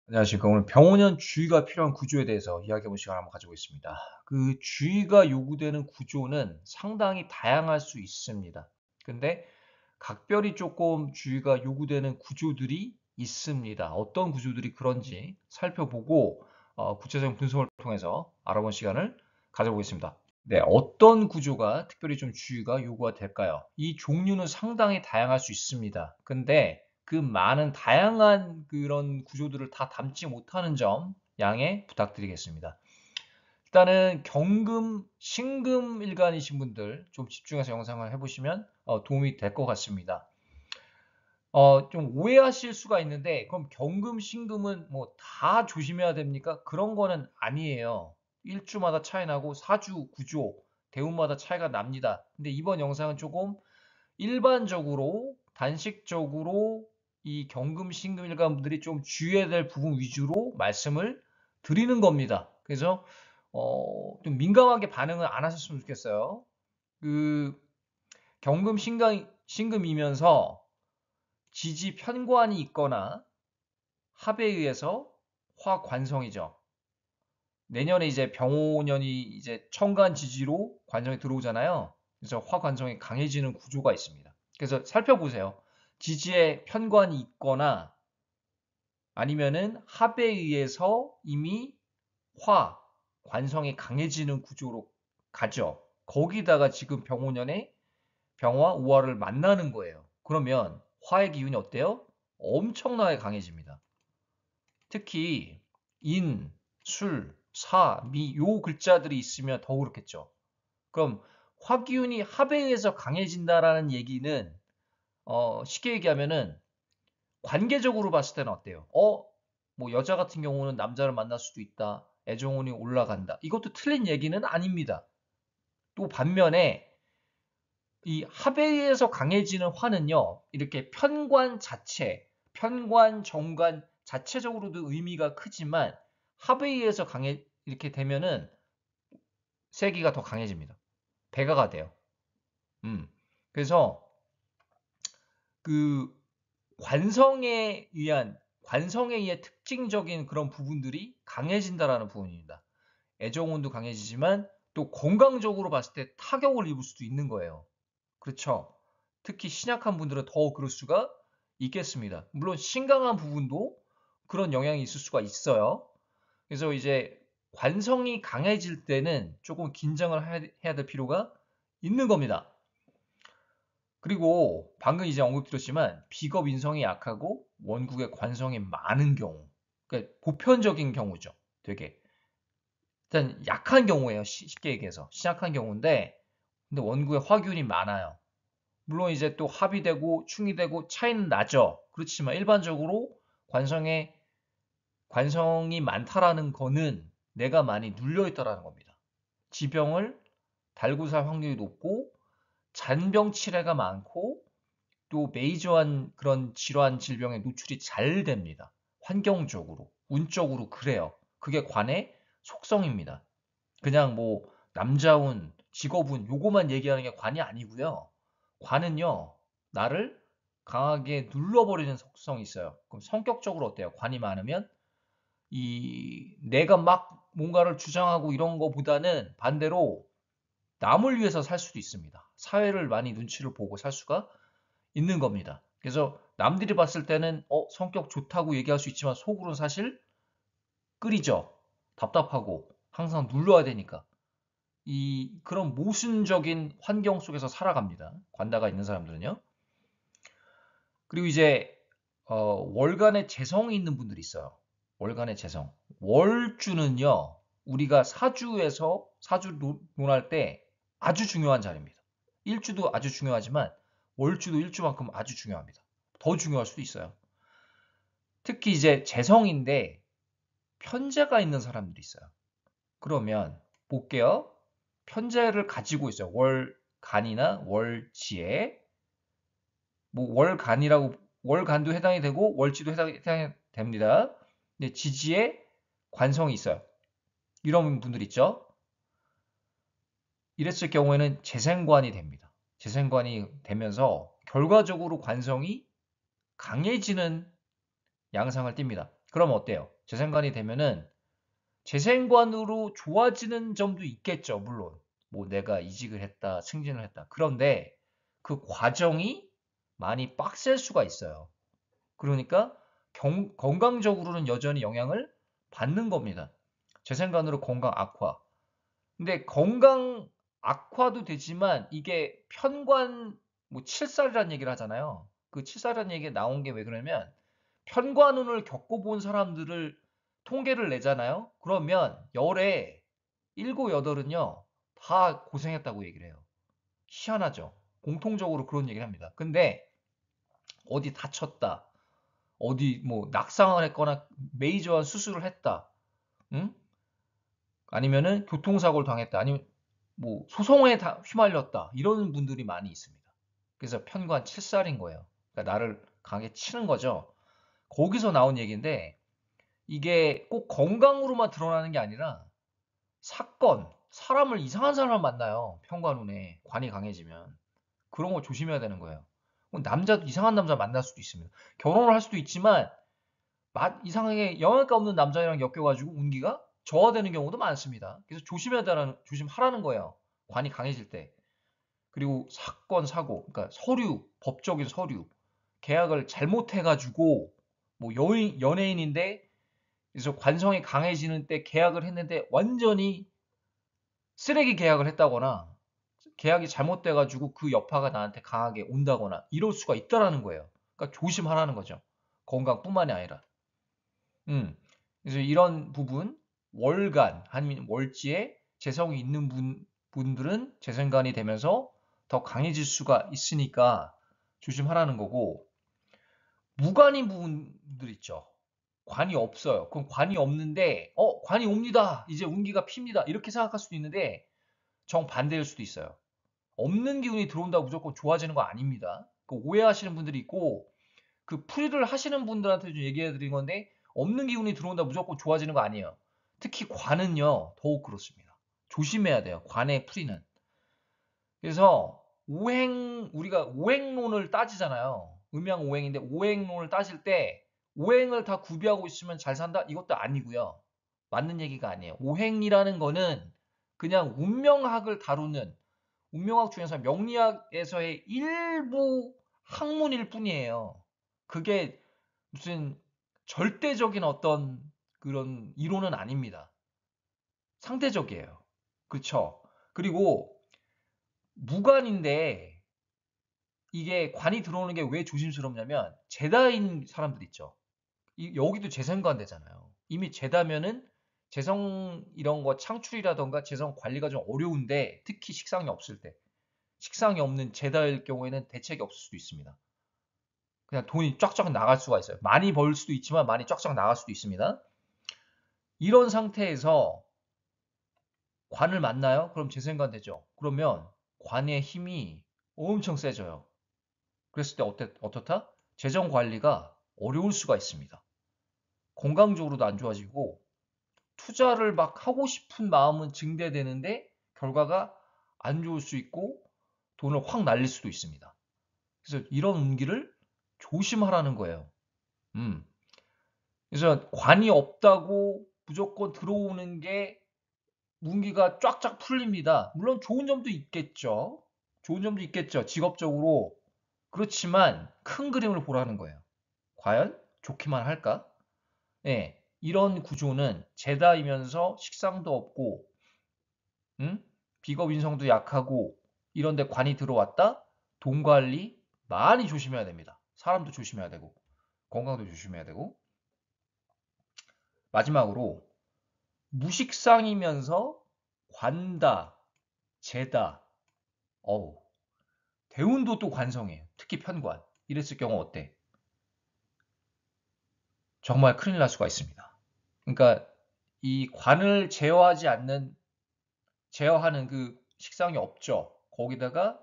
안녕하십니까. 오늘 병원연 주의가 필요한 구조에 대해서 이야기해볼 시간을 한번 가지고 있습니다. 그 주의가 요구되는 구조는 상당히 다양할 수 있습니다. 근데 각별히 조금 주의가 요구되는 구조들이 있습니다. 어떤 구조들이 그런지 살펴보고 구체적인 분석을 통해서 알아본 시간을 가져보겠습니다. 네, 어떤 구조가 특별히 좀 주의가 요구가 될까요? 이 종류는 상당히 다양할 수 있습니다. 근데 그 많은 다양한 그런 구조들을 다 담지 못하는 점 양해 부탁드리겠습니다. 일단은 경금, 신금 일간이신 분들 좀 집중해서 영상을 해보시면 도움이 될 것 같습니다. 좀 오해하실 수가 있는데 그럼 경금, 신금은 뭐 다 조심해야 됩니까? 그런 거는 아니에요. 일주마다 차이 나고 사주, 구조, 대운마다 차이가 납니다. 근데 이번 영상은 조금 일반적으로 단식적으로 이 경금, 신금 일간분들이 좀 주의해야 될 부분 위주로 말씀을 드리는 겁니다. 그래서 좀 민감하게 반응을 안 하셨으면 좋겠어요. 그 경금, 신금이면서 지지 편관이 있거나 합에 의해서 화관성이죠. 내년에 이제 병오년이 이제 천간 지지로 관성이 들어오잖아요. 그래서 화관성이 강해지는 구조가 있습니다. 그래서 살펴보세요. 지지에 편관이 있거나 아니면은 합에 의해서 이미 화, 관성이 강해지는 구조로 가죠. 거기다가 지금 병오년에 병화, 우화를 만나는 거예요. 그러면 화의 기운이 어때요? 엄청나게 강해집니다. 특히 인, 술, 사, 미, 요 글자들이 있으면 더 그렇겠죠. 그럼 화기운이 합에 의해서 강해진다라는 얘기는 쉽게 얘기하면은 관계적으로 봤을 때는 어때요? 뭐 여자 같은 경우는 남자를 만날 수도 있다. 애정운이 올라간다. 이것도 틀린 얘기는 아닙니다. 또 반면에 이 합에 의해서 강해지는 화는요. 이렇게 편관 자체, 편관, 정관 자체적으로도 의미가 크지만 합에 의해서 이렇게 되면은 세기가 더 강해집니다. 배가가 돼요. 그래서 그 관성에 의해 특징적인 그런 부분들이 강해진다라는 부분입니다. 애정운도 강해지지만 또 건강적으로 봤을 때 타격을 입을 수도 있는 거예요. 그렇죠. 특히 신약한 분들은 더 그럴 수가 있겠습니다. 물론 신강한 부분도 그런 영향이 있을 수가 있어요. 그래서 이제 관성이 강해질 때는 조금 긴장을 해야 될 필요가 있는 겁니다. 그리고 방금 이제 언급드렸지만 비겁 인성이 약하고 원국의 관성이 많은 경우, 그러니까 보편적인 경우죠. 되게 일단 약한 경우예요. 쉽게 얘기해서 신약한 경우인데, 근데 원국에 화균이 많아요. 물론 이제 또 합이 되고 충이 되고 차이는 나죠. 그렇지만 일반적으로 관성에 관성이 많다라는 거는 내가 많이 눌려 있다라는 겁니다. 지병을 달고 살 확률이 높고 잔병 치레가 많고 또 메이저한 그런 질환 질병에 노출이 잘 됩니다. 환경적으로, 운적으로 그래요. 그게 관의 속성입니다. 그냥 뭐 남자운, 직업운 요거만 얘기하는 게 관이 아니고요. 관은요. 나를 강하게 눌러버리는 속성이 있어요. 그럼 성격적으로 어때요? 관이 많으면 이 내가 막 뭔가를 주장하고 이런 거보다는 반대로 남을 위해서 살 수도 있습니다. 사회를 많이 눈치를 보고 살 수가 있는 겁니다. 그래서 남들이 봤을 때는 성격 좋다고 얘기할 수 있지만 속으로는 사실 끓이죠. 답답하고 항상 눌러야 되니까. 이 그런 모순적인 환경 속에서 살아갑니다. 관다가 있는 사람들은요. 그리고 이제 월간의 재성이 있는 분들이 있어요. 월간의 재성. 월주는요. 우리가 사주에서 사주 논할 때 아주 중요한 자리입니다. 일주도 아주 중요하지만 월주도 일주만큼 아주 중요합니다. 더 중요할 수도 있어요. 특히 이제 재성인데 편제가 있는 사람들이 있어요. 그러면 볼게요. 편제를 가지고 있어요. 월간이나 월지에 뭐 월간도 해당이 되고 월지도 해당이 됩니다. 근데 지지에 관성이 있어요. 이런 분들 있죠. 이랬을 경우에는 재생관이 됩니다. 재생관이 되면서 결과적으로 관성이 강해지는 양상을 띱니다. 그럼 어때요? 재생관이 되면은 재생관으로 좋아지는 점도 있겠죠, 물론. 뭐 내가 이직을 했다, 승진을 했다. 그런데 그 과정이 많이 빡셀 수가 있어요. 그러니까 건강적으로는 여전히 영향을 받는 겁니다. 재생관으로 건강 악화. 근데 건강 악화도 되지만 이게 편관 뭐 칠살이라는 얘기를 하잖아요. 그 칠살이라는 얘기가 나온 게 왜 그러냐면 편관운을 겪어본 사람들을 통계를 내잖아요. 그러면 열에 7, 8은요 다 고생했다고 얘기를 해요. 희한하죠. 공통적으로 그런 얘기를 합니다. 근데 어디 다쳤다, 어디 뭐 낙상을 했거나 메이저한 수술을 했다, 응? 아니면은 교통사고를 당했다, 아니면 뭐 소송에 휘말렸다 이런 분들이 많이 있습니다. 그래서 편관 칠살인 거예요. 그러니까 나를 강하게 치는 거죠. 거기서 나온 얘기인데 이게 꼭 건강으로만 드러나는 게 아니라 사건, 사람을 이상한 사람을 만나요. 편관운에 관이 강해지면 그런 거 조심해야 되는 거예요. 남자도 이상한 남자 만날 수도 있습니다. 결혼을 할 수도 있지만 이상하게 영향가 없는 남자랑 엮여가지고 운기가 저하되는 경우도 많습니다. 그래서 조심하라는 거예요. 관이 강해질 때. 그리고 사건, 사고, 그러니까 서류, 법적인 서류, 계약을 잘못해가지고 뭐 연예인인데 그래서 관성이 강해지는 때 계약을 했는데 완전히 쓰레기 계약을 했다거나 계약이 잘못돼가지고 그 여파가 나한테 강하게 온다거나 이럴 수가 있다라는 거예요. 그러니까 조심하라는 거죠. 건강뿐만이 아니라. 그래서 이런 부분, 월간 아니면 월지에 재성이 있는 분들은 재생관이 되면서 더 강해질 수가 있으니까 조심하라는 거고, 무관인 부분들 있죠. 관이 없어요. 그럼 관이 없는데, 관이 옵니다. 이제 운기가 핍니다. 이렇게 생각할 수도 있는데, 정반대일 수도 있어요. 없는 기운이 들어온다고 무조건 좋아지는 거 아닙니다. 그 오해하시는 분들이 있고, 그 풀이를 하시는 분들한테 좀 얘기해 드린 건데 없는 기운이 들어온다 무조건 좋아지는 거 아니에요. 특히 관은요 더욱 그렇습니다. 조심해야 돼요. 관의 풀이는. 그래서 우리가 오행론을 따지잖아요. 음양 오행인데 오행론을 따질 때 오행을 다 구비하고 있으면 잘 산다? 이것도 아니고요. 맞는 얘기가 아니에요. 오행이라는 거는 그냥 운명학을 다루는 운명학 중에서 명리학에서의 일부 학문일 뿐이에요. 그게 무슨 절대적인 어떤 그런 이론은 아닙니다. 상대적이에요. 그렇죠? 그리고 무관인데 이게 관이 들어오는 게 왜 조심스럽냐면 제다인 사람들 있죠. 여기도 재생관 되잖아요. 이미 제다면은 재성 이런 거 창출이라던가 재성 관리가 좀 어려운데 특히 식상이 없을 때 식상이 없는 제다일 경우에는 대책이 없을 수도 있습니다. 그냥 돈이 쫙쫙 나갈 수가 있어요. 많이 벌 수도 있지만 많이 쫙쫙 나갈 수도 있습니다. 이런 상태에서 관을 만나요? 그럼 재생관 되죠. 그러면 관의 힘이 엄청 세져요. 그랬을 때 어떻다? 재정 관리가 어려울 수가 있습니다. 건강적으로도 안 좋아지고 투자를 막 하고 싶은 마음은 증대되는데 결과가 안 좋을 수 있고 돈을 확 날릴 수도 있습니다. 그래서 이런 운기를 조심하라는 거예요. 음. 그래서 관이 없다고 무조건 들어오는 게 운기가 쫙쫙 풀립니다. 물론 좋은 점도 있겠죠. 좋은 점도 있겠죠. 직업적으로. 그렇지만 큰 그림을 보라는 거예요. 과연 좋기만 할까? 예. 이런 구조는 재다이면서 식상도 없고, 비겁 인성도 약하고, 이런데 관이 들어왔다? 돈 관리 많이 조심해야 됩니다. 사람도 조심해야 되고, 건강도 조심해야 되고. 마지막으로 무식상이면서 관다, 재다, 어우, 대운도 또 관성이에요. 특히 편관. 이랬을 경우 어때? 정말 큰일 날 수가 있습니다. 그러니까 이 관을 제어하는 그 식상이 없죠. 거기다가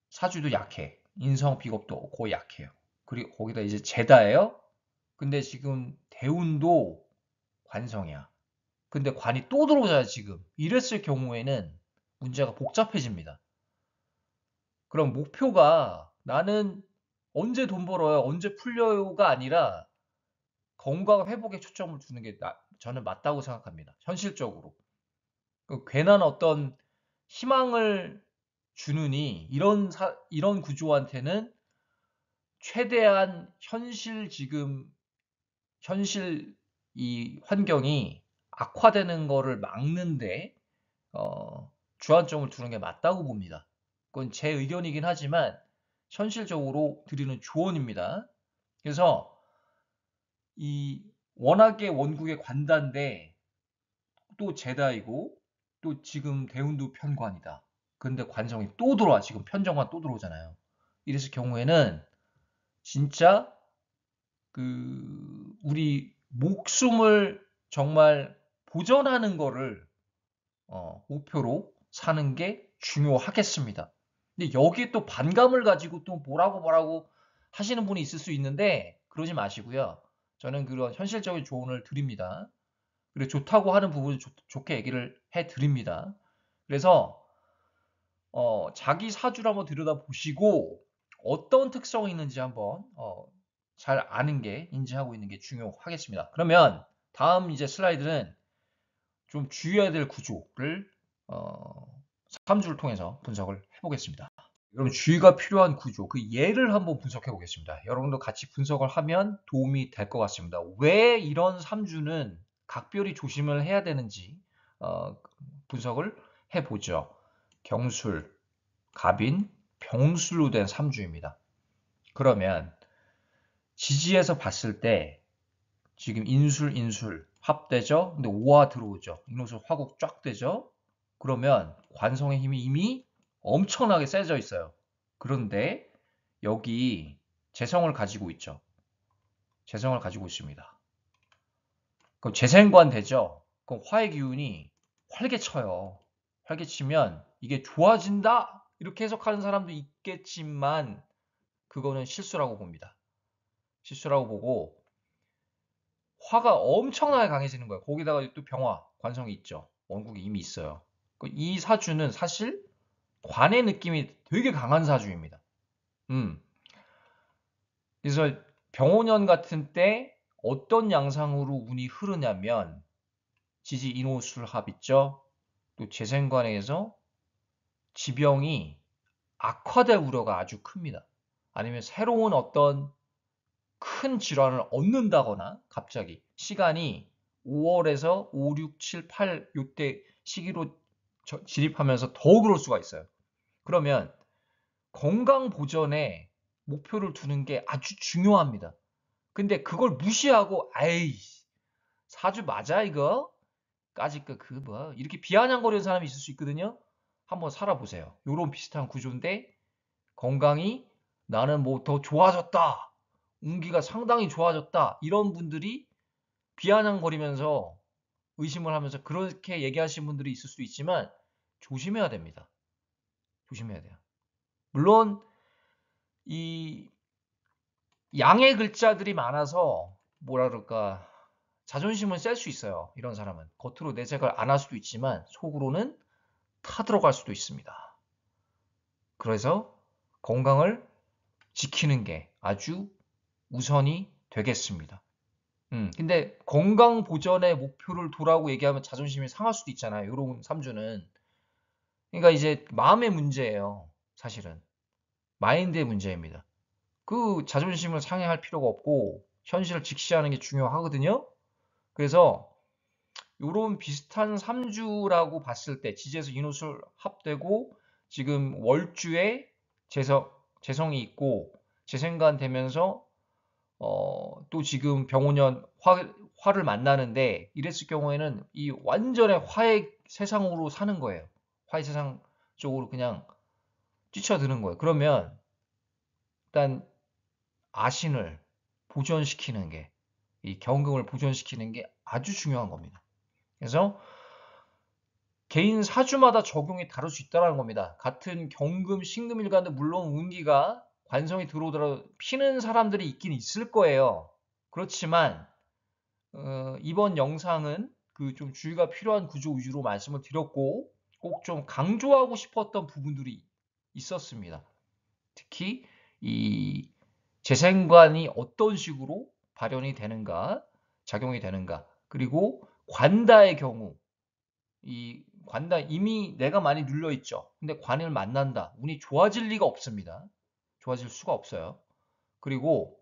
사주도 약해. 인성 비겁도 거의 약해요. 그리고 거기다 이제 재다예요. 근데 지금 대운도 관성이야. 근데 관이 또 들어오잖아요, 지금. 이랬을 경우에는 문제가 복잡해집니다. 그럼 목표가 나는 언제 돈 벌어요? 언제 풀려요가 아니라 건강 회복에 초점을 두는 게 저는 맞다고 생각합니다. 현실적으로. 괜한 어떤 희망을 주느니 이런 구조한테는 최대한 현실 이 환경이 악화되는 거를 막는데 주안점을 두는 게 맞다고 봅니다. 그건 제 의견이긴 하지만 현실적으로 드리는 조언입니다. 그래서 이 워낙에 원국의 관단데 또 제다이고 또 지금 대운도 편관이다. 근데 관성이 또 들어와. 지금 편정관 또 들어오잖아요. 이랬을 경우에는 진짜 우리 목숨을 정말 보전하는 거를 목표로 사는 게 중요하겠습니다. 근데 여기에 또 반감을 가지고 또 뭐라고 하시는 분이 있을 수 있는데 그러지 마시고요. 저는 그런 현실적인 조언을 드립니다. 그리고 좋다고 하는 부분을 좋게 얘기를 해 드립니다. 그래서 자기 사주를 한번 들여다보시고 어떤 특성이 있는지 한번 잘 아는 게 인지하고 있는 게 중요하겠습니다. 그러면 다음 이제 슬라이드는 좀 주의해야 될 구조를 3주를 통해서 분석을 해보겠습니다. 여러분 주의가 필요한 구조, 그 예를 한번 분석해 보겠습니다. 여러분도 같이 분석을 하면 도움이 될 것 같습니다. 왜 이런 3주는 각별히 조심을 해야 되는지 분석을 해보죠. 경술, 갑인, 병술로 된 3주입니다. 그러면 지지에서 봤을 때 지금 인술 합되죠? 근데 오화 들어오죠. 인호술 화국 쫙 되죠? 그러면 관성의 힘이 이미 엄청나게 세져 있어요. 그런데 여기 재성을 가지고 있죠. 재성을 가지고 있습니다. 그럼 재생관 되죠? 그럼 화의 기운이 활개쳐요. 활개치면 이게 좋아진다? 이렇게 해석하는 사람도 있겠지만 그거는 실수라고 봅니다. 실수라고 보고 화가 엄청나게 강해지는 거예요. 거기다가 또 병화, 관성이 있죠. 원국이 이미 있어요. 이 사주는 사실 관의 느낌이 되게 강한 사주입니다. 그래서 병오년 같은 때 어떤 양상으로 운이 흐르냐면 지지 인호술합 있죠. 또 재생관에서 지병이 악화될 우려가 아주 큽니다. 아니면 새로운 어떤 큰 질환을 얻는다거나 갑자기 시간이 5월에서 5, 6, 7, 8 요때 시기로 진입하면서 더 그럴 수가 있어요. 그러면 건강 보전에 목표를 두는 게 아주 중요합니다. 근데 그걸 무시하고 아이 사주 맞아 이거? 까짓 뭐 이렇게 비아냥거리는 사람이 있을 수 있거든요. 한번 살아보세요. 요런 비슷한 구조인데 건강이 나는 뭐 더 좋아졌다. 운기가 상당히 좋아졌다. 이런 분들이 비아냥거리면서 의심을 하면서 그렇게 얘기하시는 분들이 있을 수 있지만 조심해야 됩니다. 조심해야 돼요. 물론 이 양의 글자들이 많아서 뭐라 그럴까 자존심은 셀 수 있어요. 이런 사람은 겉으로 내색을 안 할 수도 있지만 속으로는 타들어갈 수도 있습니다. 그래서 건강을 지키는 게 아주 우선이 되겠습니다. 근데 건강 보전의 목표를 두라고 얘기하면 자존심이 상할 수도 있잖아요. 이런 3주는. 그러니까 이제 마음의 문제예요. 사실은. 마인드의 문제입니다. 그 자존심을 상해할 필요가 없고 현실을 직시하는 게 중요하거든요. 그래서 이런 비슷한 3주라고 봤을 때 지지에서 인호술 합되고 지금 월주에 재성이 있고 재생관 되면서 또 지금 병오년 화를 만나는데 이랬을 경우에는 이 완전의 화의 세상으로 사는 거예요. 화의 세상 쪽으로 그냥 뛰쳐드는 거예요. 그러면 일단 아신을 보존시키는 게, 이 경금을 보존시키는 게 아주 중요한 겁니다. 그래서 개인 사주마다 적용이 다를 수 있다는 겁니다. 같은 경금, 신금일간도 물론 운기가 관성이 들어오더라도 피는 사람들이 있긴 있을 거예요. 그렇지만 이번 영상은 그 좀 주의가 필요한 구조 위주로 말씀을 드렸고 꼭 좀 강조하고 싶었던 부분들이 있었습니다. 특히 이 재생관이 어떤 식으로 발현이 되는가 작용이 되는가. 그리고 관다의 경우 이 관다 이미 내가 많이 눌려 있죠. 근데 관을 만난다. 운이 좋아질 리가 없습니다. 좋아질 수가 없어요. 그리고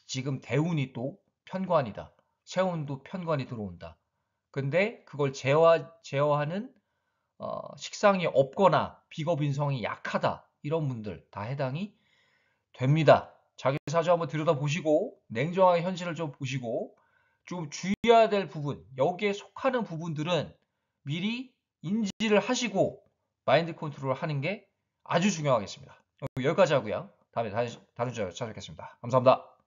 지금 대운이 또 편관이다. 세운도 편관이 들어온다. 근데 그걸 제어하는 식상이 없거나 비겁인성이 약하다. 이런 분들 다 해당이 됩니다. 자기 사주 한번 들여다보시고 냉정하게 현실을 좀 보시고 좀 주의해야 될 부분, 여기에 속하는 부분들은 미리 인지를 하시고 마인드 컨트롤을 하는 게 아주 중요하겠습니다. 여기까지 하고요. 다음에 다른 주제로 찾아뵙겠습니다. 감사합니다.